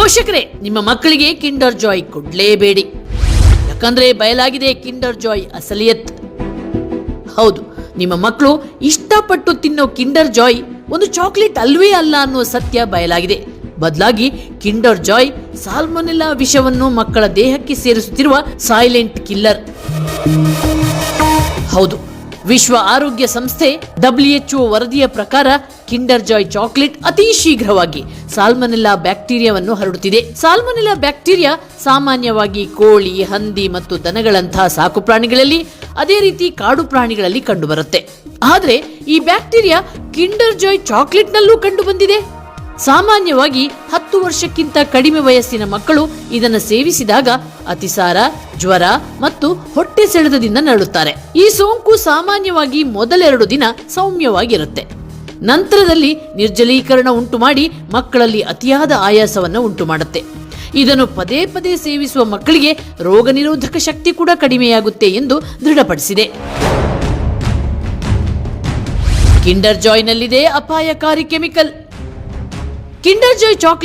ಪೋಷಕರೇ, ನಿಮ್ಮ ಮಕ್ಕಳಿಗೆ ಕಿಂಡರ್ ಜಾಯ್ ಕೊಡ್ಲೇಬೇಡಿ. ಯಾಕಂದ್ರೆ ಬಯಲಾಗಿದೆ ಕಿಂಡರ್ ಜಾಯ್ ಅಸಲಿಯತ್. ಹೌದು, ನಿಮ್ಮ ಮಕ್ಕಳು ಇಷ್ಟಪಟ್ಟು ತಿನ್ನೋ ಕಿಂಡರ್ ಜಾಯ್ ಒಂದು ಚಾಕ್ಲೇಟ್ ಅಲ್ವೇ ಅಲ್ಲ ಅನ್ನುವ ಸತ್ಯ ಬಯಲಾಗಿದೆ. ಬದಲಾಗಿ ಕಿಂಡರ್ ಜಾಯ್ ಸಾಲ್ಮೊನೆಲ್ಲಾ ವಿಷವನ್ನು ಮಕ್ಕಳ ದೇಹಕ್ಕೆ ಸೇರಿಸುತ್ತಿರುವ ಸೈಲೆಂಟ್ ಕಿಲ್ಲರ್. ಹೌದು, ವಿಶ್ವ ಆರೋಗ್ಯ ಸಂಸ್ಥೆ WHO ವರದಿಯ ಪ್ರಕಾರ ಕಿಂಡರ್ ಜಾಯ್ ಚಾಕ್ಲೇಟ್ ಅತಿ ಶೀಘ್ರವಾಗಿ ಸಾಲ್ಮೊನೆಲ್ಲಾ ಬ್ಯಾಕ್ಟೀರಿಯಾವನ್ನು ಹರಡುತ್ತಿದೆ. ಸಾಲ್ಮೊನೆಲ್ಲಾ ಬ್ಯಾಕ್ಟೀರಿಯಾ ಸಾಮಾನ್ಯವಾಗಿ ಕೋಳಿ, ಹಂದಿ ಮತ್ತು ದನಗಳಂತಹ ಸಾಕು ಪ್ರಾಣಿಗಳಲ್ಲಿ, ಅದೇ ರೀತಿ ಕಾಡು ಪ್ರಾಣಿಗಳಲ್ಲಿ ಕಂಡುಬರುತ್ತೆ. ಆದರೆ ಈ ಬ್ಯಾಕ್ಟೀರಿಯಾ ಕಿಂಡರ್ ಜಾಯ್ ಚಾಕ್ಲೇಟ್ನಲ್ಲೂ ಕಂಡು ಬಂದಿದೆ. ಸಾಮಾನ್ಯವಾಗಿ 10 ವರ್ಷಕ್ಕಿಂತ ಕಡಿಮೆ ವಯಸ್ಸಿನ ಮಕ್ಕಳು ಇದನ್ನು ಸೇವಿಸಿದಾಗ ಅತಿಸಾರ, ಜ್ವರ ಮತ್ತು ಹೊಟ್ಟೆ ಸೆಳೆತದಿಂದ ನರಳುತ್ತಾರೆ. ಈ ಸೋಂಕು ಸಾಮಾನ್ಯವಾಗಿ ಮೊದಲ 2 ದಿನ ಸೌಮ್ಯವಾಗಿರುತ್ತೆ. ನಂತರದಲ್ಲಿ ನಿರ್ಜಲೀಕರಣ ಉಂಟು ಮಾಡಿ ಮಕ್ಕಳಲ್ಲಿ ಅತಿಯಾದ ಆಯಾಸವನ್ನು ಉಂಟು ಮಾಡುತ್ತೆ. ಇದನ್ನು ಪದೇ ಪದೇ ಸೇವಿಸುವ ಮಕ್ಕಳಿಗೆ ರೋಗ ನಿರೋಧಕ ಶಕ್ತಿ ಕೂಡ ಕಡಿಮೆಯಾಗುತ್ತೆ ಎಂದು ದೃಢಪಡಿಸಿದೆ. ಕಿಂಡರ್ ಜಾಯ್ನಲ್ಲಿದೆ ಅಪಾಯಕಾರಿ ಕೆಮಿಕಲ್. Kinder Joy chocolate